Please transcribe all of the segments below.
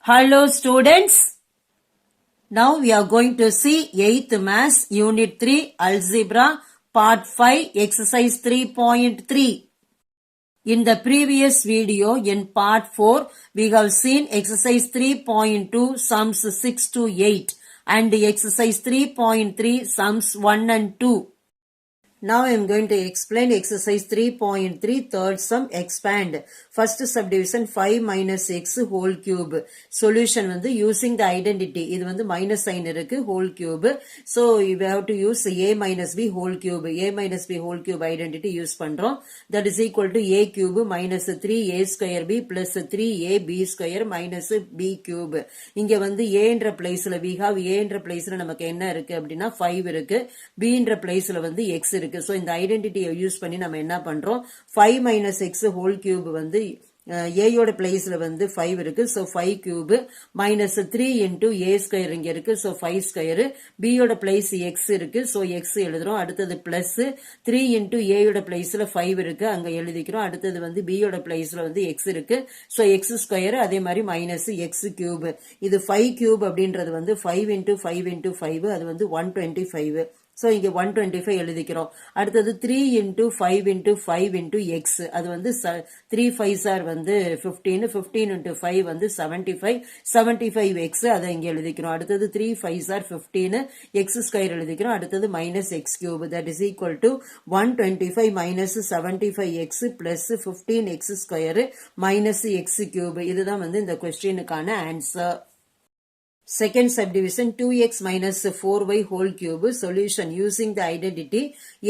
Hello students, now we are going to see 8th Maths Unit 3 Algebra Part 5 Exercise 3.3. In the previous video in Part 4, we have seen Exercise 3.2 Sums 6 to 8 and Exercise 3.3 Sums 1 and 2. Now I am going to explain exercise 3.3 third sum expand. First subdivision 5 minus x whole cube. Solution வந்து using the identity. இது வந்து minus sign இருக்கு whole cube. So we have to use a minus b whole cube. a minus b whole cube identity use பண்றோம். That is equal to a cube minus 3a square b plus 3a b square minus b cube. இங்க வந்து a என்ற placeல we have a என்ற placeல நமக்கு என்ன இருக்கு அப்படின்னா 5 இருக்கு. b என்ற placeல வந்து x இருக்கு. So இந்த ஐடென்டிட்டியை யூஸ் பண்ணி நம்ம என்ன பண்றோம் 5 minus x whole cube வந்து a யோட பிளேஸ்ல வந்து 5 இருக்கு. So 5 cube minus 3 into a square இங்க இருக்கு. So 5 square b யோட பிளேஸ் x இருக்கு. So x எழுதுறோம். அடுத்தது plus 3 into a யோட பிளேஸ்ல 5 இருக்கு. அங்க எழுதிக்கிறோம். அடுத்தது வந்து b யோட பிளேஸ்ல வந்து x இருக்கு. So x square அதே மாதிரி minus x cube. இது 5 cube அப்படின்றது வந்து 5 into 5 into 5 அது வந்து 125. So இங்க 125 எழுதிக்கிறோம். அடுத்தது 3 into 5 into 5 into x. அது வந்து 3 5s are வந்து 15. 15 into 5 வந்து 75. 75x அதை இங்க எழுதிக்கிறோம். அடுத்தது 3 5s are 15. x square எழுதிக்கிறோம். அடுத்தது minus x cube. That is equal to 125 minus 75x plus 15x square minus x cube. இதுதான் வந்து இந்த questionக்கான answer. Second subdivision 2x minus 4y whole cube. Solution using the identity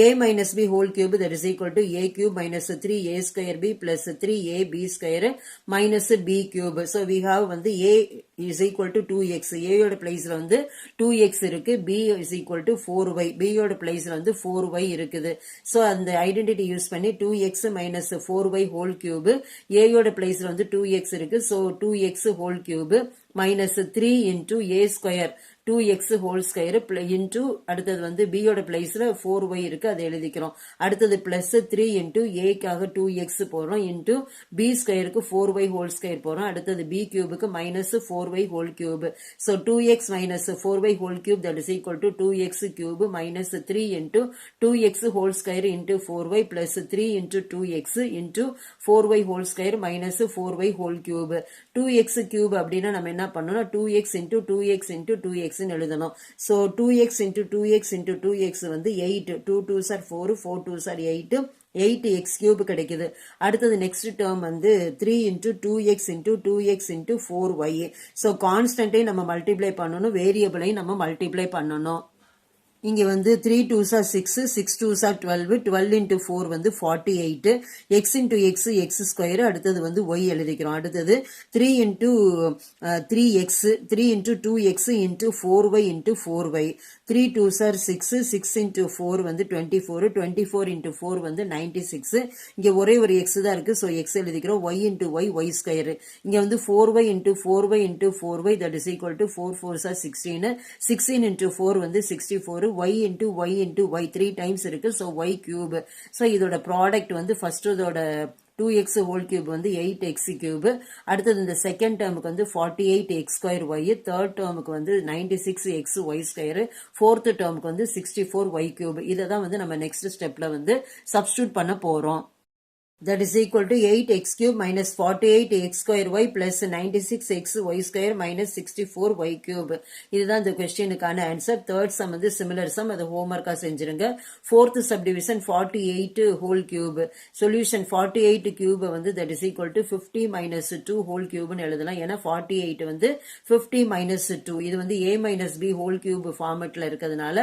a minus b whole cube that is equal to a cube minus 3a square b plus 3ab square minus b cube. So we have வந்து a is equal to 2x. a யோட பிளேஸ்ல வந்து 2x இருக்கு. b is equal to 4y. b யோட பிளேஸ்ல வந்து 4y இருக்குது. So அந்த ஐடென்டிட்டி யூஸ் பண்ணி 2x minus 4y whole cube. a யோட பிளேஸ்ல வந்து 2x இருக்கு. So 2x whole cube minus 3 into a square 2x whole square into அடுத்தது வந்து b யோட பிளேஸ்ல 4y இருக்கு அதை எழுதிக்கிறோம். அடுத்தது plus 3 into a காக 2x போறோம் into b ஸ்கொயருக்கு 4y whole square போறோம். அடுத்தது b கியூபுக்கு minus 4y whole cube. So 2x minus 4y whole cube that is equal to 2x cube minus 3 into 2x whole square into 4y plus 3 into 2x into 4y whole square minus 4y whole cube. 2x cube அப்படின்னா நம்ம என்ன பண்ணணும் 2x into 2x into 2x எழுதணும். So 2x into 2x into 2x வந்து 8. 2 2s are 4, 4 2s are 8. 8x cube கிடைக்குது. அடுத்தது next term வந்து 3 into 2x into 2x into 4y. So constantை நம்ம multiply பண்ணணும், variableஐ நம்ம multiply பண்ணணும். இங்க வந்து 3 2s are 6, 6 2s are 12, 12 into 4 வந்து 48, x into x x square அடுத்தது வந்து y எழுதிக்கிறோம். அடுத்தது 3 into 3x, 3 into 2x into 4y into 4y, 3 2s are 6, 6 into 4 வந்து 24, 24 into 4 வந்து 96, இங்க ஒரே ஒரு x தான் இருக்கு. So x எழுதிக்கிறோம். y into y, y square. இங்க வந்து 4y into 4y into 4y that is equal to 4 4s are 16, 16 into 4 வந்து 64, y into y into y 3 times இருக்கு. So y cube. So இதோட ப்ராடக்ட் வந்து first இதோட 2x whole cube வந்து 8x cube. அடுத்தது இந்த செகண்ட் டேர்முக்கு வந்து 48x square y, தேர்ட் டேர்முக்கு வந்து 96x y square, ஃபோர்த் டேர்முக்கு வந்து 64y cube. இதை தான் வந்து நம்ம நெக்ஸ்ட் ஸ்டெப்ல வந்து சப்ஸ்டியூட் பண்ண போறோம். That is equal to 8x cube minus 48x square y plus 96x y square minus 64y cube. இதுதான் இந்த questionக்கான answer. Third sum வந்து similar sum. அது homework செஞ்சிருங்க. Fourth subdivision 48 whole cube. Solution 48 cube வந்து that is equal to 50 minus 2 whole cube எழுதலாம். ஏன்னா 48 வந்து 50 minus 2. இது வந்து a minus b whole cube formatல இருக்கிறதுனால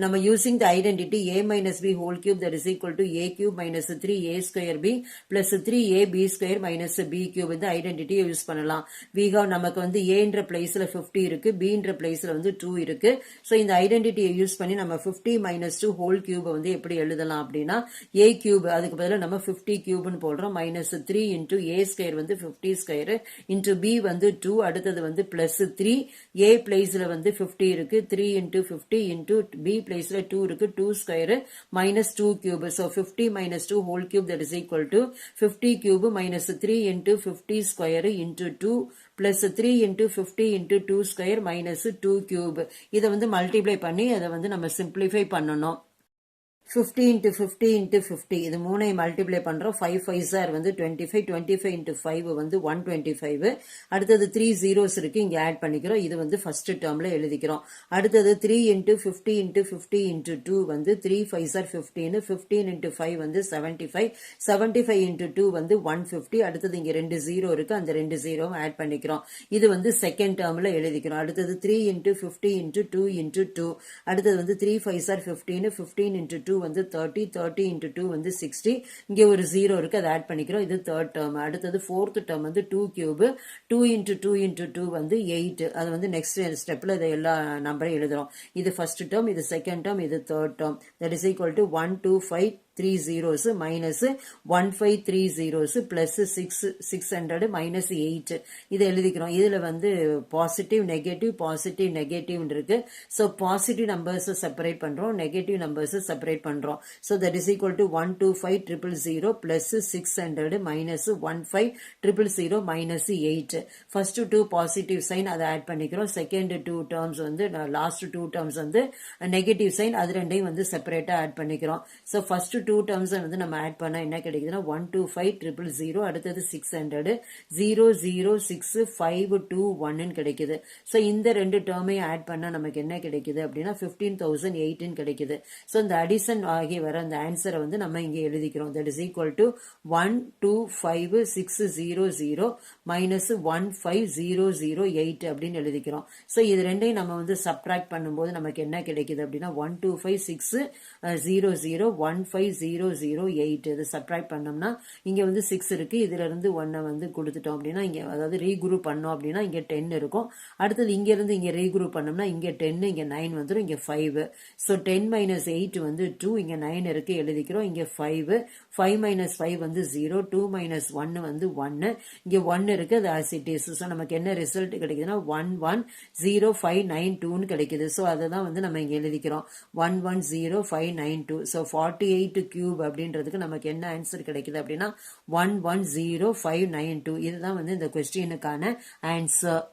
நம்ம using the identity a minus b whole cube that is equal to a cube minus 3a square b plus 3ab square minus b cube இந்த ஐடென்டிட்டியை use பண்ணலாம். we have நமக்கு வந்து a என்ற பிளேஸ்ல 50 இருக்கு, b என்ற பிளேஸ்ல வந்து 2 இருக்கு. ஸோ இந்த ஐடென்டிட்டியை யூஸ் பண்ணி நம்ம 50 minus 2 whole cube வந்து எப்படி எழுதலாம் அப்படின்னா a cube அதுக்கு பதிலாக நம்ம 50 cubeன்னு போடுறோம். minus 3 into a square வந்து 50 square into b வந்து 2, அடுத்தது வந்து plus 3, a பிளேஸ்ல வந்து 50 இருக்கு, 3 into 50 into b பிளேஸ்ல 2 இருக்கு, 2 square minus 2 cube. So 50 minus 2 whole cube that is equal to 50 cube minus 3 into 50 square into 2 plus 3 into 50 into 2 square minus 2 cube. இதை வந்து மல்டிப்ளை பண்ணி அதை வந்து நம்ம சிம்பிளிஃபை பண்ணணும். 50 into 50 into 50 இது மூணை மல்டிப்ளை பண்றோம். 5 5s are வந்து 25. 25 into 5 வந்து 125. அடுத்தது 3 zeros இருக்கு, இங்க ஆட் பண்ணிக்கிறோம். இது வந்து ஃபர்ஸ்ட் டேர்ம்ல எழுதிக்கிறோம். அடுத்தது 3 into 50 into 50 into 2 வந்து 3 5s are 15. 15 into 5 வந்து 75. 75 into 2 வந்து 150. அடுத்தது இங்க 2 0 இருக்கு, அந்த 2 0 ஆட் பண்ணிக்கிறோம். இது வந்து செகண்ட் டேர்ம்ல எழுதிக்கிறோம். அடுத்தது 3 into 50 into 2 into 2. அடுத்தது வந்து 3 5s are 15. 15 into 2 வந்து 30. 30 into 2 வந்து 60. இங்க ஒரு 0 இருக்கு, அதை ஆட் பண்ணிக்கிறோம். இது தேர்ட் டேர்ம். அடுத்தது ஃபோர்த் டேர்ம் வந்து 2 கியூப். 2 into 2 into 2 வந்து 8. அது வந்து நெக்ஸ்ட் ஸ்டெப்ல இதை எல்லா நம்பரையும் எழுதுறோம். இது ஃபர்ஸ்ட் டேர்ம், இது செகண்ட் டேர்ம், இது third term. That is equal to 1 2 5 3 zeros minus 1 5 3 zeros plus 600 minus 8. இதை எழுதிக்கிறோம். இதுல வந்து பாசிட்டிவ் நெகட்டிவ் இருக்கு. ஸோ பாசிட்டிவ் நம்பர்ஸ் செப்பரேட் பண்றோம், நெகட்டிவ் நம்பர்ஸ் செப்பரேட் பண்றோம். So that is equal to 1 2 5 000 plus 600 minus 1 5 000 minus 8. First two positive sign அதை add பண்ணிக்கிறோம். Second two terms வந்து லாஸ்ட் டூ டேர்ம்ஸ் வந்து நெகட்டிவ் சைன், அது ரெண்டையும் வந்து செப்பரேட்டா ஆட் பண்ணிக்கிறோம். ஸோ ஃபர்ஸ்ட் டூ டேர்ம்ஸ் வந்து நம்ம ஆட் பண்ணா என்ன கிடைக்குதுன்னா 1 2 5 000, அடுத்தது 600 0 0 6 5 2 1 கிடைக்குது. ஸோ இந்த ரெண்டு டேர்மையும் ஆட் பண்ணா நமக்கு என்ன கிடைக்குது அப்படின்னா 15,018 கிடைக்குது. ஸோ இந்த அடிஷன் ஆகி வர அந்த ஆன்சரை வந்து நம்ம இங்க எழுதிக்கிறோம். That is equal to 1 2 5 6 0 0 minus 1 5 0 0 8 அப்படின்னு எழுதிக்கிறோம். ஸோ இது ரெண்டையும் நம்ம வந்து சப்ராக்ட் பண்ணும்போது நமக்கு என்ன கிடைக்குது அப்படின்னா 1 2 5 6 0 0 1 5 0 0 8. இது சப்ராக்ட் பண்ணோம்னா இங்க வந்து 6 இருக்கு, இதுல இருந்து 1 வந்து கொடுத்துட்டோம் அப்படின்னா இங்க அதாவது ரீகுரூப் பண்ணோம் அப்படின்னா இங்க 10 இருக்கும். அடுத்தது இங்க இருந்து இங்க ரீகுரூப் பண்ணோம்னா இங்க 10, இங்க 9 வந்துடும், இங்க 5. ஸோ 10 minus 8 வந்து 2, இங்க 9 இருக்கு எழுதிக்கிறோம். இங்க 5 5 minus 5 வந்து 0, 2 minus 1 வந்து 1, இங்க 1 இருக்கு, அது as it is. ஸோ நமக்கு என்ன ரிசல்ட் கிடைக்குதுன்னா 110,592 கிடைக்குது. ஸோ அதை தான் வந்து நம்ம இங்க எழுதிக்கிறோம் 110,592. ஸோ 48 கியூப் அப்படின்றதுக்கு நமக்கு என்ன ஆன்சர் கிடைக்குது அப்படின்னா 110,592. இதுதான் வந்து இந்த கொஸ்டினுக்கான answer.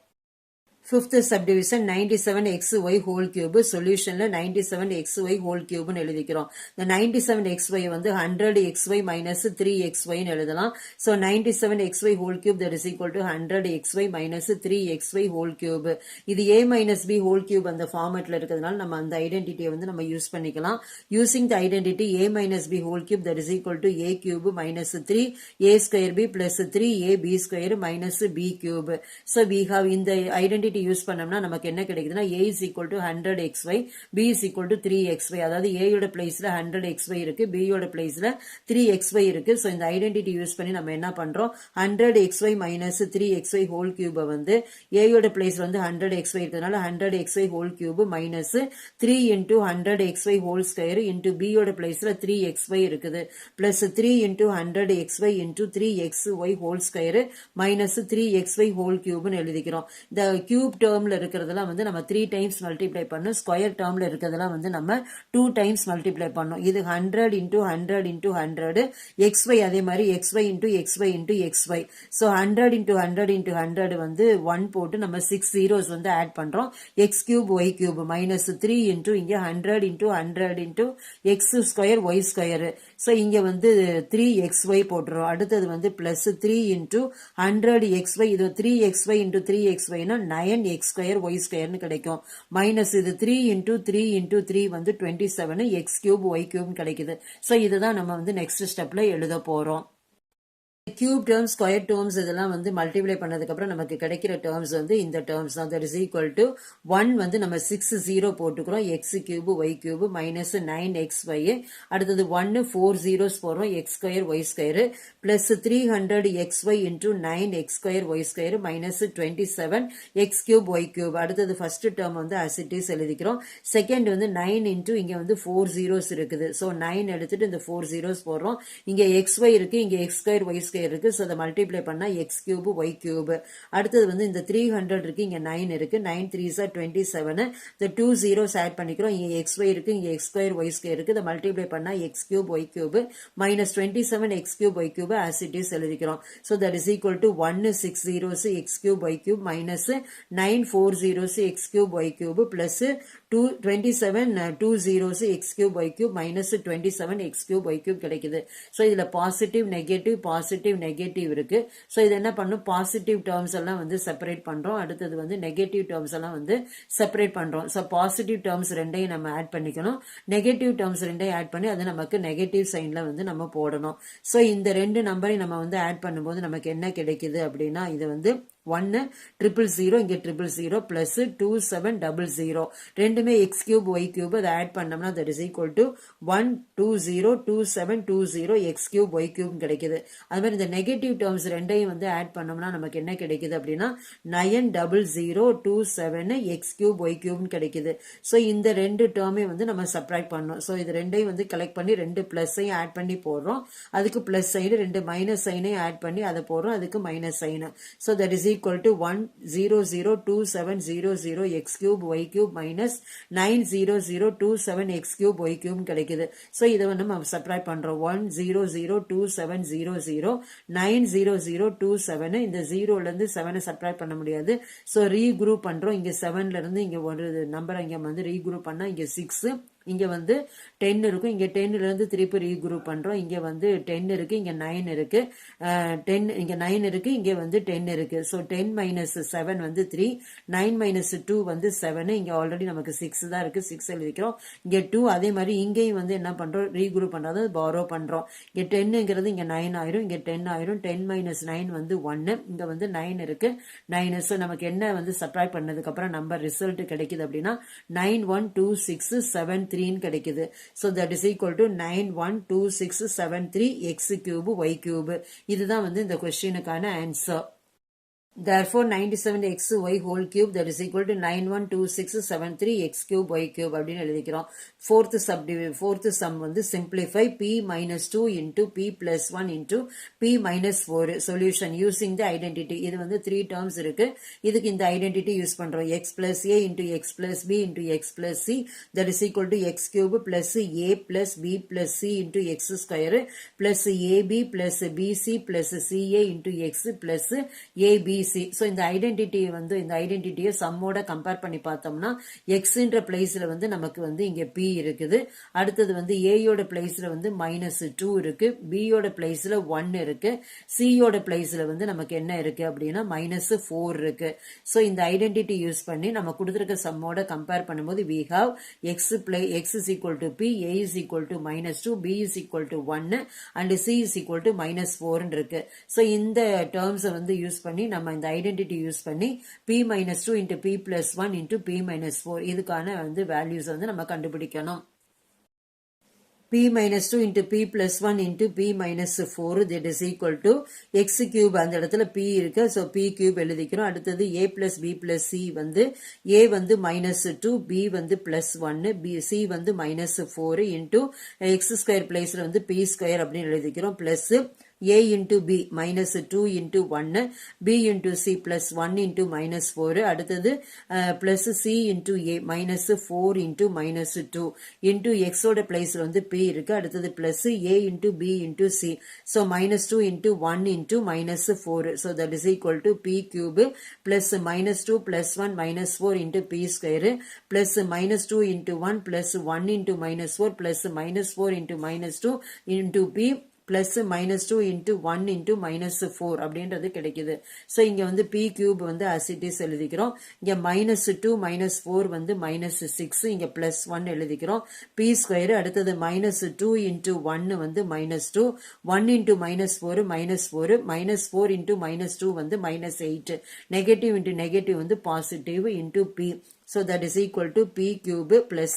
Fifth subdivision 97xy whole cube. Solutionல 97xy whole cube எழுதிக்கிறோம். இந்த 97xy வந்து 100xy minus 3xy எழுதலாம். So 97xy whole cube that is equal to 100xy minus 3xy whole cube. இது a minus b whole cube அந்த ஃபார்மேட்ல இருக்கிறதுனால நம்ம அந்த ஐடென்டிட்டியை வந்து நம்ம யூஸ் பண்ணிக்கலாம். Using the identity a minus b whole cube that is equal to a cube minus 3a square b plus 3ab square minus b cube. So we have இந்த identity use பண்ணோம்னா நமக்கு என்ன கிடைக்குதுன்னா a is equal to 100xy, b is equal to 3xy. அதாவது a யோட பிளேஸ்ல 100xy இருக்கு, b யோட பிளேஸ்ல 3xy இருக்கு. சோ இந்த ஐடென்டிட்டி யூஸ் பண்ணி நம்ம என்ன பண்றோம் 100xy minus 3xy whole cube வந்து a யோட பிளேஸ் வந்து 100xy இருக்கிறதுனால 100xy whole cube minus 3 into 100xy whole square into b யோட பிளேஸ்ல 3xy இருக்குது plus 3 into 100xy into 3xy whole square minus 3xy whole cube எழுதிக்கிறோம். இந்த கியூப் டேர்ம்ல இருக்கிறதெல்லாம் வந்து நம்ம 3 டைம்ஸ் மல்டிப்ளை பண்ணோம், ஸ்கொயர் டேர்ம்ல இருக்கிறதெல்லாம் வந்து நம்ம 2 டைம்ஸ் மல்டிப்ளை பண்ணோம். இது 100 into 100 into 100 xy, அதே மாதிரி xy into xy into xy. so 100 into 100 into 100 வந்து 1 போட்டு நம்ம 6 zeros வந்து ஆட் பண்றோம். x cube y cube minus 3 into இங்க 100 into 100 into x square y square. so இங்க வந்து 3xy போட்டுறோம். அடுத்தது வந்து plus 3 into 100xy, இது 3xy into 3xy னா 9x square y square னு கிடைக்கும். மைனஸ் இது 3 into 3 into 3 வந்து 27 x cube y cube கிடைக்குது. சோ இதுதான் நம்ம வந்து நெக்ஸ்ட் ஸ்டெப்ல எழுத போறோம். கியூப் டேர்ம்ஸ், ஸ்கொயர் டேர்ம்ஸ் இதெல்லாம் வந்து மல்டிப்ளை பண்ணதுக்கு அப்புறம் நமக்கு கிடைக்கிற டேர்ம்ஸ் வந்து இந்த டேர்ம்ஸ் தான். தட் இஸ் ஈக்குவல் டு 1 வந்து நம்ம 6 0 போட்டுக்கிறோம், x cube y cube minus 9xy. அடுத்தது 1 4 zeros போடுறோம், x square y square plus 300xy into 9x square y square minus 27 x cube y cube. அடுத்தது ஃபர்ஸ்ட் டேர்ம் வந்து as it is எழுதிக்கிறோம். Second வந்து 9 into இங்க வந்து 4 zeros இருக்குது. So 9 எடுத்துட்டு இந்த 4 zeros போடுறோம். இங்க xy இருக்கு, இங்க எக்ஸ் ஸ்கொயர் ஒய் ஸ்கொயர் இருக்கு. ஸோ அதை மல்டிப்ளை பண்ணா எக்ஸ் கியூப் ஒய் கியூப். அடுத்தது வந்து இந்த 300 இருக்கு, இங்க 9 இருக்கு. 9 3s are 27. இந்த 2 zeros ஆட் பண்ணிக்கிறோம். இங்க எக்ஸ் ஒய் இருக்கு, இங்க எக்ஸ் ஸ்கொயர் ஒய் ஸ்கொயர் இருக்கு. இதை மல்டிப்ளை பண்ணா x cube y cube minus 27 x cube y cube as it is எழுதிக்கிறோம். So that is equal to 160 x cube y cube minus 940 x cube y cube plus 27 x cube y cube minus 27 x cube y cube கிடைக்குது. So இதுல positive negative இருக்கு. So இது என்ன பண்ணும், positive terms எல்லாம் வந்து separate பண்றோம். அடுத்தது வந்து நெகட்டிவ் டேர்ம்ஸ் எல்லாம் வந்து செப்பரேட் பண்றோம். ஸோ பாசிட்டிவ் டேர்ம்ஸ் ரெண்டையும் நம்ம ஆட் பண்ணிக்கணும். நெகட்டிவ் டேர்ம்ஸ் ரெண்டையும் ஆட் பண்ணி அது நமக்கு நெகட்டிவ் சைன்ல வந்து நம்ம போடணும். ஸோ இந்த ரெண்டு நம்பரையும் நம்ம வந்து ஆட் பண்ணும்போது நமக்கு என்ன கிடைக்குது அப்படின்னா, இது வந்து 100 இங்க 000 பிளஸ் 2700 ரெண்டுமே எக்ஸ் கியூப் ஒய் கியூப் அதை ஆட் பண்ணோம்னா that is equal to 1202720 x cube y cube கிடைக்குது. அது மாதிரி இந்த நெகட்டிவ் டேர்ம்ஸ் ரெண்டையும் வந்து ஆட் பண்ணோம்னா நமக்கு என்ன கிடைக்குது அப்படின்னா 90027 எக்ஸ் கியூப் ஒய் கியூப் கிடைக்குது. ஸோ இந்த ரெண்டு டேர்மே வந்து நம்ம சப்ராக்ட் பண்ணணும். ஸோ இது ரெண்டையும் வந்து கலெக்ட் பண்ணி ரெண்டு பிளஸையும் ஆட் பண்ணி போடுறோம். அதுக்கு பிளஸ் சைடு ரெண்டு மைனஸ் சைனையும் ஆட் பண்ணி அதை போடுறோம். அதுக்கு minus sign. So that is equal to 1002700 x cube y cube minus 90027 x cube y cube கிடைக்குது. So இதை வந்து நம்ம சப்ராக்ட் பண்றோம். 1002700 90027 இந்த 0ல இருந்து 7 சப்ராக்ட் பண்ண முடியாது. So ரீகுரூப் பண்றோம். இங்க 7ல இருந்து இங்க ஒரு நம்பர் இங்க வந்து ரீகுரூப் பண்ணா இங்க 6, இங்க வந்து 10 இருக்கும். இங்க 10ல இருந்து திருப்பி ரீகுரூப் பண்றோம். இங்க வந்து 10 இருக்கு, இங்க 9 இருக்கு. 10 இங்க 9 இருக்கு, இங்க வந்து 10 இருக்கு. சோ 10 மைனஸ் 7 வந்து 3, 9 மைனஸ் 2 வந்து 7. இங்க ஆல்ரெடி நமக்கு 6 தான் இருக்கு, 6 எழுதிக்கிறோம். இங்க 2 அதே மாதிரி இங்கேயும் வந்து என்ன பண்றோம், ரீகுரூப் பண்றது பாரோ பண்றோம். இங்க 10ங்கிறது இங்க 9 ஆயிரும், இங்க 10 ஆயிரும். 10 மைனஸ் 9 வந்து 1, இங்க வந்து 9 இருக்கு, 9. சோ நமக்கு என்ன வந்து சப்ராக்ட் பண்ணதுக்கு அப்புறம் நம்பர் ரிசல்ட் கிடைக்குது அப்படின்னா 91267 கிடைக்குது. So that is equal to 912673 x cube y cube. இதுதான் வந்து இந்த क्वेश्चनக்கான answer. Therefore 97xy whole cube that is equal to 912673 x cube y cube அப்படின்னு எழுதிக்கிறோம். fourth sum வந்து simplify p minus 2 into p plus 1 into p minus 4 solution using the identity. இது வந்து 3 terms இருக்கு. இதுக்கு இந்த identity யூஸ் பண்றோம். x plus a into x plus b into x plus c that is equal to x cube plus a plus b plus c into x square plus ab plus bc plus ca into x plus ab. So இந்த identity வந்து இந்த ஐடென்டிட்டியை சம்மோட compare பண்ணி பார்த்தோம்னா எக்ஸ்ன்ற பிளேஸ்ல வந்து நமக்கு வந்து இங்க p இருக்குது. அடுத்தது வந்து ஏயோட பிளேஸ்ல வந்து -2 இருக்கு, பியோட பிளேஸ்ல 1 இருக்கு, சியோட பிளேஸ்ல வந்து நமக்கு என்ன இருக்கு அப்படின்னா -4 இருக்கு. சோ இந்த ஐடென்டிட்டி யூஸ் பண்ணி நம்ம கொடுத்திருக்க சம்மோட கம்பேர் பண்ணும்போது we have x is equal to p, a is equal to -2, b is equal to 1 and c is equal to -4 இருக்கு. சோ இந்த டேர்ம்ஸ் வந்து யூஸ் பண்ணி நம்ம இந்த ஐடென்டிட்டி யூஸ் பண்ணி p minus 2 into p plus 1 into p minus 4 இதுக்கான வந்து values வந்து நம்ம கண்டுபிடிக்கணும். p minus 2 into p plus 1 into p minus 4 that is equal to x cube. அந்த இடத்துல p இருக்கு, so p cube எழுதிக்கிறோம். அடுத்தது a plus b plus c வந்து a வந்து -2, b வந்து +1, c வந்து -4 into x square placeல வந்து p square அப்படின்னு எழுதிக்கிறோம். plus a into b -2 into 1, b into c plus 1 into -4, அடுத்தது plus c into a -4 into -2 into x ஓட பிளேஸ்ல வந்து p இருக்கு. அடுத்தது plus a into b into c, so -2 into 1 into -4, so that is equal to p cube plus -2 plus 1 -4 into p square plus -2 into 1 plus 1 into -4 plus -4 into -2 into p plus -2 into 1 into -4 அப்படின்றது கிடைக்குது. So இங்க வந்து p cube வந்து as it is எழுதிக்கிறோம். இங்க -2 -4 வந்து -6, இங்க +1 எழுதிக்கிறோம். p square அடுத்தது -2 into 1 வந்து -2, 1 into -4 -4, -4 into -2 வந்து -8, நெகட்டிவ் into நெகட்டிவ் வந்து positive into p. So that is equal to p cube plus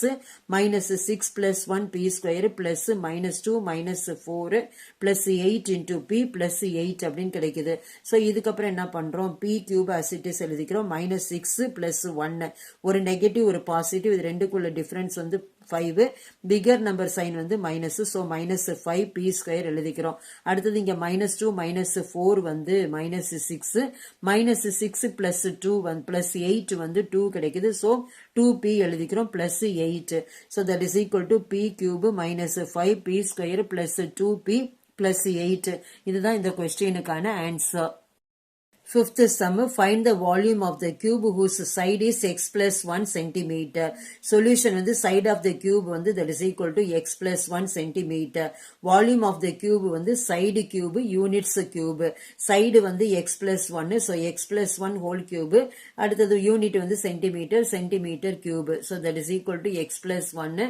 -6 plus 1 p square plus -2 -4 plus 8 into p plus 8 அப்படின்னு கிடைக்குது. So இதுக்கப்புறம் என்ன பண்றோம், p cube as it is எழுதிக்கிறோம். -6 plus 1 ஒரு negative ஒரு பாசிட்டிவ், இது ரெண்டுக்குள்ள டிஃபரன்ஸ் வந்து 5, பிகர் நம்பர் சைன் வந்து minus, so minus 5 p square எழுதிக்கிறோம். அடுத்தது இங்க -2 -4 வந்து -6, -6 பிளஸ் 2 பிளஸ் 8 வந்து 2 கிடைக்குது. ஸோ 2p எழுதிக்கிறோம் plus 8. So that is equal to p cube -5 p square plus 2p plus 8. இதுதான் இந்த கொஸ்டினுக்கான answer. Fifth sum, find the volume of the cube whose side is x plus 1 centimeter. Solution வந்து side of the cube வந்து that is equal to x plus 1 centimeter. Volume of the cube வந்து side cube units cube. Side வந்து x plus 1, so x plus 1 whole cube. அடுத்தது unit வந்து centimeter, centimeter cube. So that is equal to x plus 1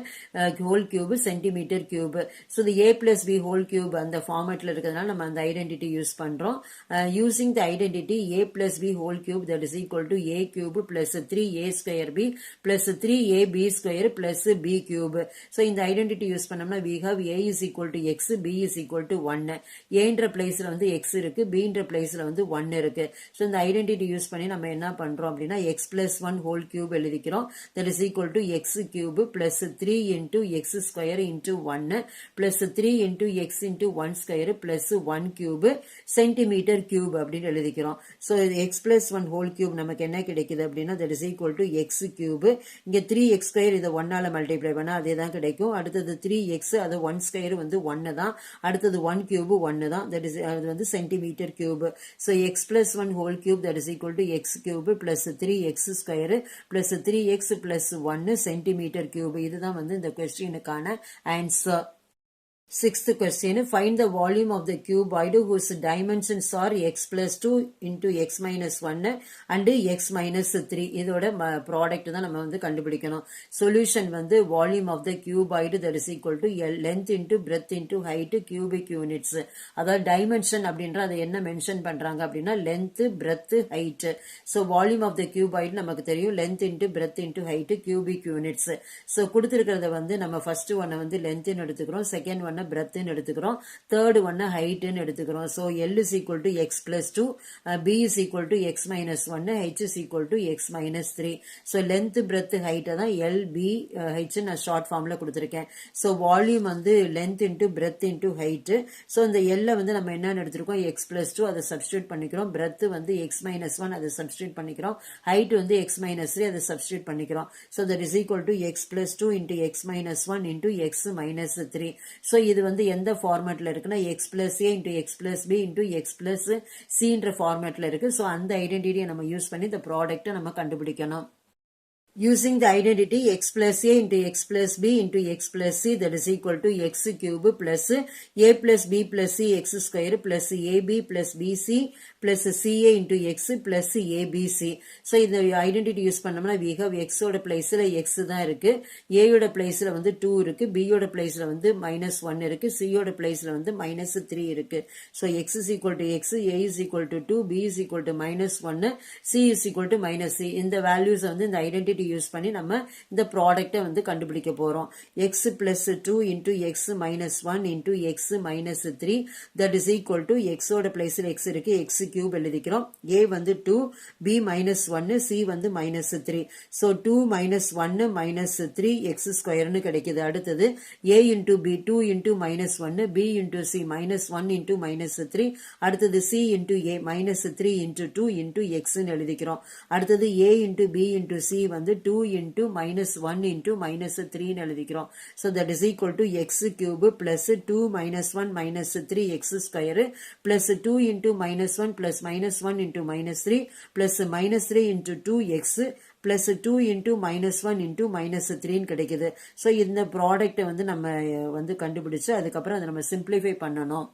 whole cube centimeter cube. So the a plus b whole cube அந்த formatல இருக்கிறதுனால நம்ம அந்த identity use பண்றோம். Using the identity a plus b whole cube that is equal to a cube plus 3a square b plus 3ab square plus b cube. So இந்த identity use பண்ணோம்னா we have a is equal to x, b is equal to 1. a என்ற பிளேஸ்ல வந்து x இருக்கு, b என்ற பிளேஸ்ல வந்து 1 இருக்கு. So இந்த identity யூஸ் பண்ணி நம்ம என்ன பண்றோம் அப்படின்னா x plus 1 whole cube எழுதிக்கிறோம். That is equal to x cube plus 3 into x square into 1 plus 3 into x into 1 square plus 1 cube centimeter cube அப்படின்னு எழுதிக்கிறோம். So x plus 1 whole cube நமக்கு என்ன கிடைக்குது அப்படின்னா that is equal to x cube. இங்க 3x square இதை 1ஆல multiply பண்ணா அதே தான் கிடைக்கும். அடுத்தது 3x, அது 1 square வந்து 1 தான். அடுத்தது 1 cube 1 தான். that is அது வந்து centimeter cube. So x plus 1 whole cube that is equal to x cube plus 3x square plus 3x plus 1 centimeter cube. இதுதான் வந்து இந்த கொஸ்டினுக்கான answer. Sixth question, find the volume of the cuboid whose dimensions are x plus 2 into x minus 1 and x minus 3. இதோட product தான் நம்ம வந்து கண்டுபிடிக்கணும். Solution வந்து volume of the cuboid that is equal to length into breadth into height cubic units. அதாவது dimension அப்படின்ற அதை என்ன மென்ஷன் பண்றாங்க அப்படின்னா length, breadth, height. So volume of the cuboid நமக்கு தெரியும் length into breadth into height cubic units. So கொடுத்திருக்கிறத வந்து நம்ம ஃபர்ஸ்ட் ஒன்னை வந்து length எடுத்துக்கிறோம், செகண்ட் ஒன்னை breadth எடுத்துக்கிறோம், third one height எடுத்துக்கிறோம். So L is equal to x plus 2, B is equal to x minus 1, H is equal to x minus 3. So length, breadth, height தான் L, B, H நான் short ஃபார்ம்ல கொடுத்திருக்கேன். So volume வந்து length into breadth into height. So இந்த L வந்து நம்ம என்ன எடுத்திருக்கோம் x plus 2 அதை சப்ஸ்டிட்யூட் பண்ணிக்கிறோம், breadth வந்து x minus 1 அதை சப்ஸ்டிட்யூட் பண்ணிக்கிறோம், height வந்து x minus 3 அதை சப்ஸ்டிட்யூட் பண்ணிக்கிறோம். So that is equal to x plus 2 into x minus 1 into x minus 3. So இது வந்து எந்த ஃபார்மேட்ல இருக்குன்னா x plus a into x plus b into x plus c என்ற ஃபார்மேட்ல இருக்கு. ஸோ அந்த ஐடென்டிட்டியை நம்ம யூஸ் பண்ணி இந்த ப்ராடக்ட்டை நம்ம கண்டுபிடிக்கணும். Using the identity x plus a into x plus b into x plus c that is equal to x cube plus a plus b plus c x square plus ab plus bc plus ca into x plus abc. So இந்த identity use பண்ணோம்னா we have x ஓட பிளேஸ்ல x தான் இருக்கு, a ஓட பிளேஸ்ல வந்து 2 இருக்கு, b ஓட பிளேஸ்ல வந்து -1 இருக்கு, c ஓட பிளேஸ்ல வந்து -3 இருக்கு. So x is equal to x, a is equal to 2, b is equal to -1, c is equal to -c. இந்த வேல்யூஸ் வந்து இந்த ஐடென்டிட்டி யூஸ் பண்ணி நம்ம இந்த ப்ராடக்ட்டை வந்து கண்டுபிடிக்க போறோம். x plus 2 into x minus 1 into x minus 3 that is equal to x ஓட பிளேஸ்ல x இருக்கு, x cube எழுதிக்கிறோம், a வந்து 2, b minus 1, c வந்து -3. so 2 minus 1 minus 3 x ஸ்கொயர்னு கிடைக்குது. அடுத்தது a into b 2 into -1, b into c -1 into -3, அடுத்தது c into a -3 into 2 into x ன்னு எழுதிக்கிறோம். அடுத்தது a into b into c வந்து 2 into -1 into -3 ன்னு எழுதிக்கிறோம். So that is equal to x cube plus 2 minus 1 minus 3 x square plus 2 into -1 plus -1 into -3 plus -3 into 2x plus 2 into -1 into -3 ன்னு கிடைக்குது. So இந்த ப்ராடக்ட்டை வந்து நம்ம வந்து கண்டுபிடிச்சு அதுக்கப்புறம் அதை நம்ம சிம்பிளிஃபை பண்ணணும்.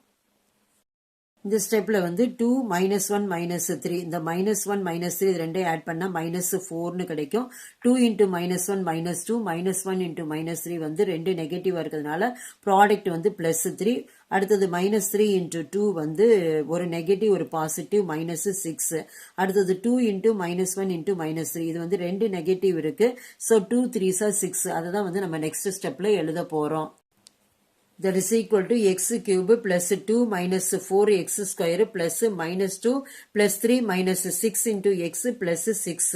இந்த ஸ்டெப்ல வந்து 2 -1 -3 இந்த -1 -3 இது ரெண்டையும் ஆட் பண்ணா -4ன்னு கிடைக்கும். 2 into -1 -2 -1 into -3 வந்து ரெண்டு நெகட்டிவா இருக்கிறதுனால ப்ராடக்ட் வந்து +3. அடுத்தது -3 into 2 வந்து ஒரு நெகட்டிவ் ஒரு பாசிட்டிவ் -6. அடுத்தது 2 into -1 into -3 இது வந்து ரெண்டு நெகட்டிவ் இருக்கு. So 2 3s are 6. அதை தான் வந்து நம்ம நெக்ஸ்ட் ஸ்டெப்ல எழுத போறோம். that is equal to x cube plus 2 minus 4x square plus minus 2 plus 3 minus 6 into x plus 6.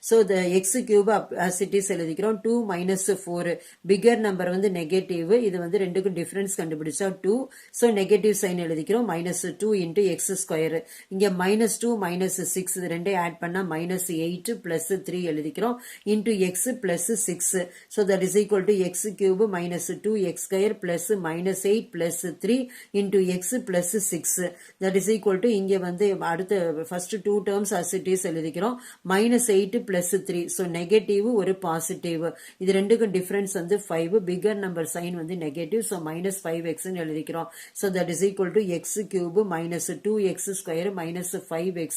So the x cube as it is எழுதிக்கிறோம் 2 minus 4 bigger number வந்து negative இது வந்து ரெண்டுக்கும் difference கண்டுபிடிச்சா 2 so negative sign எழுதிக்கிறோம் minus 2 into x square இங்க minus 2 minus 6 இது ரெண்டே add பண்ணா minus 8 plus 3 எழுதிக்கிறோம் into x plus 6 so that is equal to x cube minus 2x square plus minus 8 plus 3 into x plus 6 that is equal to இங்க வந்து அடுத்த first two terms as it is எழுதிக்கிறோம் minus 8 plus 3 so negative ஒரு positive இது ரெண்டுக்கும் difference வந்து 5 bigger number sign வந்து negative so minus 5x ன்னு எழுதிக்கிறோம் so that is equal to x cube minus 2x square minus 5x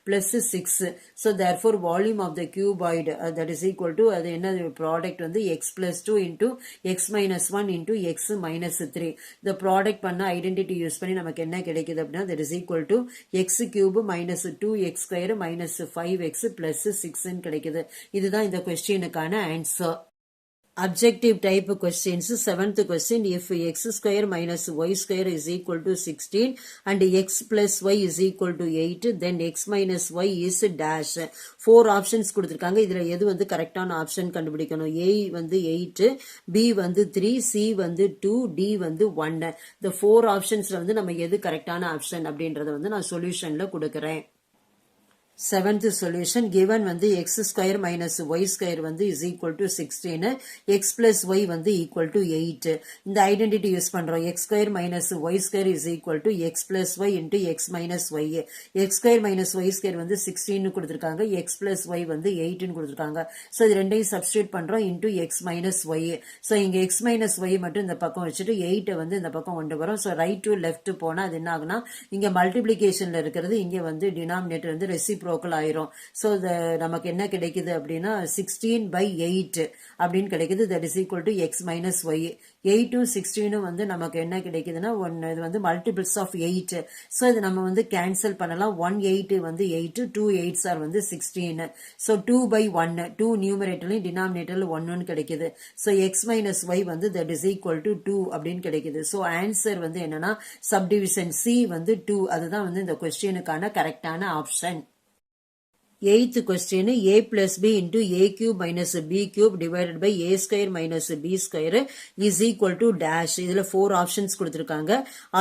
plus 6 so therefore volume of the cuboid that is equal to அது என்ன product வந்து x plus 2 into x minus 1 into x minus 3 the product பண்ண identity use பண்ணி நமக்கு என்ன கிடைக்குது அப்படின்னா that is equal to x cube minus 2x square minus 5x plus 6 ன்னு கிடைக்குது இதுதான் இந்த questionக்கான answer. Objective type questions. 7th question, if x square minus y square is equal to 16 and x plus y is equal to 8 then x minus y is dash. 4 options கொடுத்திருக்காங்க இதுல எது வந்து கரெக்டான option கண்டுபிடிக்கணும். a வந்து 8, b வந்து 3, c வந்து 2, d வந்து 1. இந்த 4 ஆப்ஷன்ஸ்ல வந்து நம்ம எது கரெக்டான ஆப்ஷன் அப்படின்றத வந்து நான் சொல்யூஷன்ல கொடுக்கிறேன். 7th solution given வந்து x square minus y square வந்து is equal to 16 x plus y வந்து equal to 8 இந்த identity யூஸ் பண்றோம் x square minus y square is equal to x plus y into x minus y x square minus y square வந்து 16 கொடுத்திருக்காங்க x plus y வந்து 8 கொடுத்திருக்காங்க so இது ரெண்டையும் substitute பண்றோம் into x minus y so இங்க x minus y மட்டும் இந்த பக்கம் வச்சிட்டு 8 வந்து இந்த பக்கம் கொண்டு வரோம் so right to left போனா அது என்ன ஆகுனா இங்க multiplicationல இருக்கிறது இங்க வந்து denominator வந்து reciprocal ஆயிரும் so நமக்கு என்ன கிடைக்குது அப்படின்னா 16/8 அப்படின்னு கிடைக்குது that is equal to x minus y 8 16 வந்து நமக்கு என்ன கிடைக்குதுன்னா இது வந்து multiples of 8 so இது நம்ம வந்து cancel பண்ணலாம் 1 8 வந்து 8 2 8s are வந்து 16 so 2/1 2 numeratorலையும் denominatorல 1 கிடைக்குது so x minus y வந்து that is equal to 2 அப்படின்னு கிடைக்குது so answer வந்து என்னன்னா subdivision C வந்து 2 அதுதான் வந்து இந்த questionக்கான கரெக்டான option. 8th question a plus b into a cube minus b cube divided by a square minus b square is equal to dash இதுல 4 options கொடுத்திருக்காங்க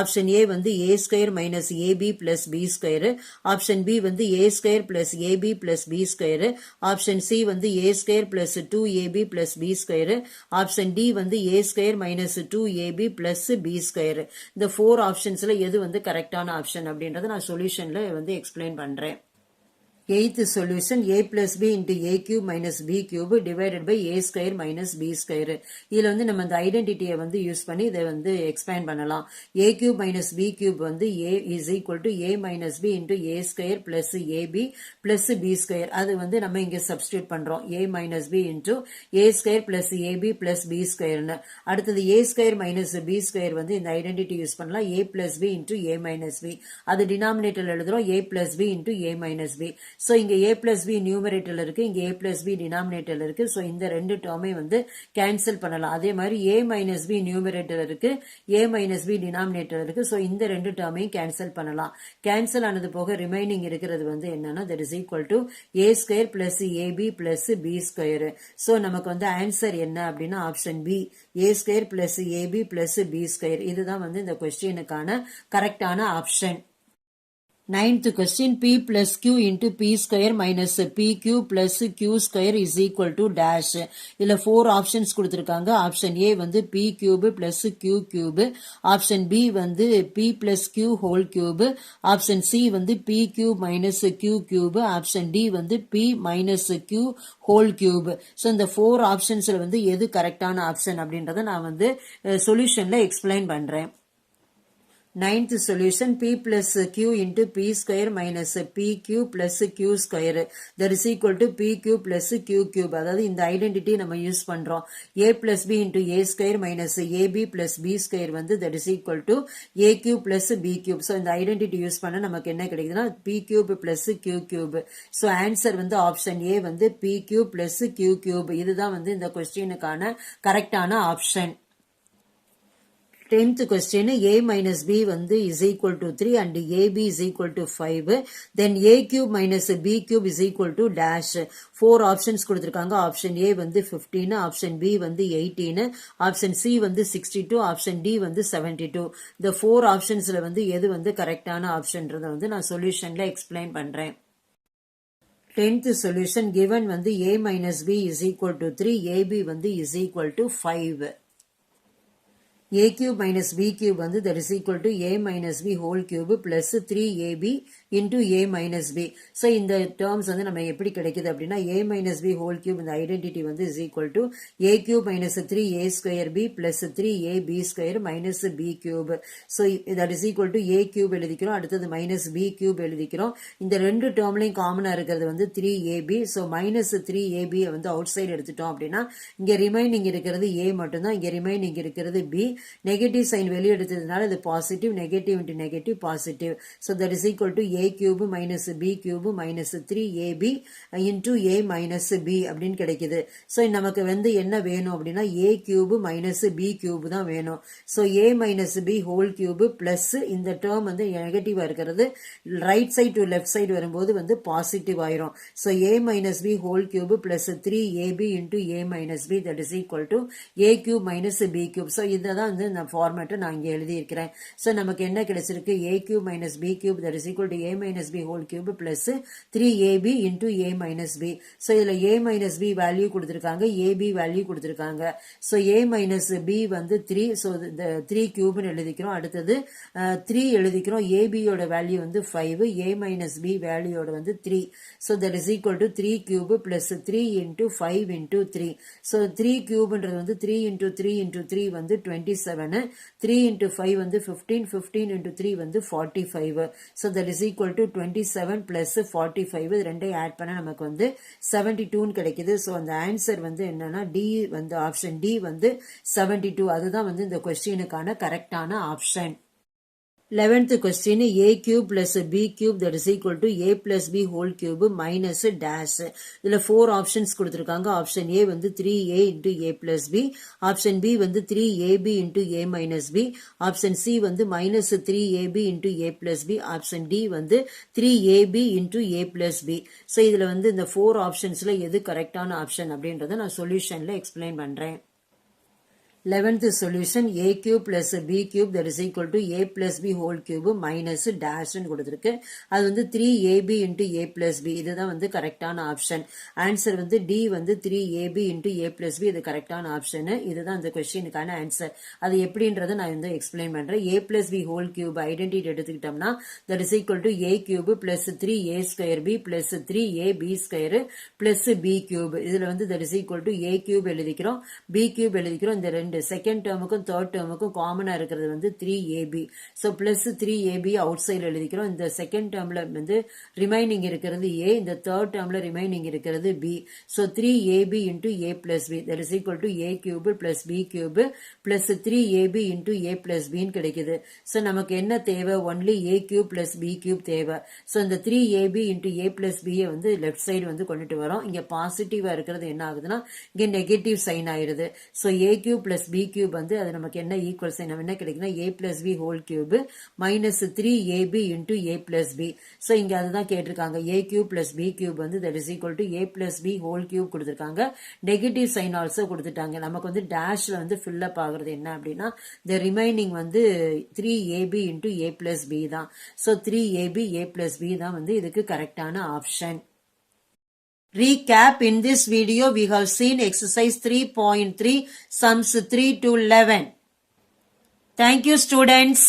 option a வந்து a square minus ab plus b square option b வந்து a square plus ab plus b square option c வந்து a square plus 2ab plus b square option d வந்து a square minus 2ab plus b square இந்த 4 optionsல எது வந்து கரெக்டான option அப்படின்றத நான் சொல்யூஷன்ல வந்து எக்ஸ்பிளைன் பண்றேன். 8th solution a plus b into a cube minus b cube divided by a square minus b square இதுல வந்து நம்ம இந்த ஐடென்டிட்டியை வந்து யூஸ் பண்ணி இதை வந்து எக்ஸ்பேண்ட் பண்ணலாம் a cube minus b cube வந்து a is equal to a minus b into a square plus ab plus b square அது வந்து நம்ம இங்க சப்ஸ்டிட்யூட் பண்றோம் a minus b into a square plus ab plus b square னு அடுத்தது a square minus b square வந்து இந்த identity use பண்ணலாம் a plus b into a minus b அது டினாமினேட்டர்ல எழுதுறோம் a plus b into a minus b so இங்க a plus b நியூமரேட்டர்ல இருக்கு இங்க a plus b டினாமினேட்டர்ல இருக்கு so இந்த ரெண்டு டேர்மை வந்து கேன்சல் பண்ணலாம் அதே மாதிரி a minus b நியூமரேட்டர்ல இருக்கு a minus b டினாமினேட்டர்ல இருக்கு so இந்த ரெண்டு டேர்மையும் கேன்சல் பண்ணலாம் கேன்சல் ஆனது போக ரிமைனிங் இருக்கிறது வந்து என்னன்னா that is equal to a square plus ab plus b square so நமக்கு வந்து ஆன்சர் என்ன அப்படின்னா option b a square plus ab plus b square இதுதான் வந்து இந்த क्वेश्चनக்கான கரெக்டான option. 9th question p plus q into p square minus pq plus q square is equal to dash இதுல 4 options கொடுத்திருக்காங்க option a வந்து p cube plus q cube option b வந்து p plus q whole cube option c வந்து p cube minus q cube option d வந்து p minus q whole cube so இந்த 4 optionsல வந்து எது கரெக்டான ஆப்ஷன் அப்படின்றத நான் வந்து சொல்யூஷன்ல எக்ஸ்பிளைன் பண்றேன். 9th solution p plus q into p square minus pq plus q square that is equal to pq plus q cube அதாவது இந்த ஐடென்டிட்டி நம்ம யூஸ் பண்றோம் a plus b into a square minus ab plus b square வந்து that is equal to a cube plus b cube so இந்த identity use பண்ண நமக்கு என்ன கிடைக்குதுன்னா p cube plus q cube so answer வந்து option a வந்து p cube plus q cube இதுதான் வந்து இந்த क्वेश्चनக்கான கரெக்டான option. 10th question a minus b வந்து is equal to 3 and ab is equal to 5. Then a cube minus b cube is equal to dash. 4 options கொடுத்திருக்காங்க. Option A வந்து 15, option B வந்து 18, option C வந்து 62, option D வந்து 72. இந்த 4 optionsல வந்து எது வந்து கரெக்டான ஆப்ஷன்றதை வந்து நான் சொல்யூஷன்ல எக்ஸ்பிளைன் பண்றேன். 10th solution given வந்து a minus b is equal to 3, ab வந்து is equal to 5. a cube minus b cube வந்து that is equal to a minus b whole cube plus 3ab into a minus b. So இந்த terms வந்து நம்ம எப்படி கிடைக்குது அப்படின்னா a minus b whole cube இந்த identity வந்து is equal to a cube minus 3a square b plus 3ab square minus b cube. So that is equal to a cube எழுதிக்கிறோம், அடுத்தது minus b cube எழுதிக்கிறோம். இந்த ரெண்டு டேர்ம்லையும் காமனா இருக்கிறது வந்து 3ab. So minus 3ab வந்து அவுட் சைடு எடுத்துட்டோம் அப்படின்னா இங்க ரிமைனிங் இருக்கிறது a மட்டும்தான், இங்க ரிமைனிங் இருக்கிறது b. நெகட்டிவ் சைன் வெளியே எடுத்ததுனால இது positive, negative into negative positive. So that is equal to a cube minus b cube minus 3ab into a minus b அப்படின்னு கிடைக்குது. ஸோ நமக்கு வந்து என்ன வேணும் அப்படின்னா a cube minus b cube தான் வேணும். So a minus b whole cube plus இந்த டேர்ம் வந்து நெகட்டிவா இருக்கிறது right side to left side வரும்போது வந்து பாசிட்டிவ் ஆயிரும். So a minus b whole cube plus 3ab into a minus b that is equal to a cube minus b cube. So இதுதான் வந்து இந்த ஃபார்மேட்டை நான் இங்கே எழுதியிருக்கிறேன். ஸோ நமக்கு என்ன கிடைச்சிருக்கு, a cube minus b cube that is equal to a minus b whole cube plus 3ab into a minus b. So இதுல a மைனஸ் b வேல்யூ கொடுத்திருக்காங்க, ab வேல்யூ கொடுத்திருக்காங்க. ஸோ a மைனஸ் b வந்து 3, so இந்த 3 கியூப்னு எழுதிக்கிறோம், அடுத்தது 3 எழுதிக்கிறோம், ab யோட value வந்து 5, a மைனஸ் b வேல்யூயோட வந்து 3. So that is equal to 3 cube plus 3 into 5 into 3. So 3 கியூப்ன்றது வந்து 3 இன்டு 3 இன்டு 3 வந்து 27, 3 into 5 வந்து 15, 15 into 3 வந்து 45. So that is equal to 27 plus 45. இது ரெண்டையும் ஆட் பண்ண நமக்கு வந்து 72 கிடைக்குது. So அந்த ஆன்சர் வந்து என்னன்னா D வந்து ஆப்ஷன் D வந்து 72. அதுதான் வந்து இந்த கொஸ்டினுக்கான கரெக்டான option. 11th question a cube plus b cube that is equal to a plus b whole cube minus dash. இதுல 4 options கொடுத்திருக்காங்க. ஆப்ஷன் A வந்து 3a into a plus b, option B வந்து 3ab into a minus b, option C வந்து minus 3ab into a plus b, option D வந்து 3ab into a plus b. So இதுல வந்து இந்த 4 optionsல எது கரெக்டான ஆப்ஷன் அப்படின்றத நான் சொல்யூஷன்ல எக்ஸ்பிளைன் பண்றேன். 11th solution a cube plus b cube that is equal to a plus b whole cube minus dash கொடுத்திருக்கு. அது வந்து 3ab into a plus b. இதுதான் வந்து கரெக்டான ஆப்ஷன். ஆன்சர் வந்து D வந்து 3ab into a plus b. இது கரெக்டான ஆப்ஷன். இதுதான் இந்த கொஸ்டினுக்கான ஆன்சர். அது எப்படின்றத நான் வந்து எக்ஸ்பிளைன் பண்றேன். a plus b whole cube identity எடுத்துக்கிட்டோம்னா that is equal to a cube plus 3a square b plus 3ab square plus b cube. இதுல வந்து that is equal to a cube எழுதிக்கிறோம், b cube எழுதிக்கிறோம். இந்த ரெண்டு second டேர்முக்கும் third டேர்முக்கும் காமனா இருக்கிறது வந்து 3ab. So plus 3ab out side எழுதிக்கிறோம். இந்த செகண்ட் டேர்ம்ல வந்து ரிமைனிங் இருக்கிறது a, இந்த தேர்ட் டேர்ம்ல ரிமைனிங் இருக்கிறது b. So 3ab into a plus b that is equal to a cube plus b cube plus 3ab into a plus b ன்னு கிடைக்குது. So நமக்கு என்ன தேவை, only a cube plus b cube தேவை. So இந்த 3ab into a plus b வந்து left side வந்து கொண்டுட்டு வரோம். இங்க பாசிட்டிவா இருக்கிறது என்ன ஆகுதுன்னா இங்க நெகட்டிவ் சைன் ஆயிருது. So a cube plus b cube வந்து அது நமக்கு என்ன ஈக்குவல் சைன் என்ன கிடைக்குதுன்னா a plus b whole cube minus 3ab into a plus b. So இங்க அதுதான் கேட்டிருக்காங்க. a cube plus b cube வந்து that is equal to a plus b whole cube கொடுத்திருக்காங்க. நெகட்டிவ் சைன் ஆல்சோ கொடுத்துட்டாங்க. நமக்கு வந்து டேஷ்ல வந்து ஃபில் அப் ஆகுறது என்ன அப்படின்னா the remaining வந்து 3ab into a plus b தான். So 3ab a plus b தான் வந்து இதுக்கு கரெக்டான option. Recap: in this video we have seen exercise 3.3 sums 3 to 11. Thank you students.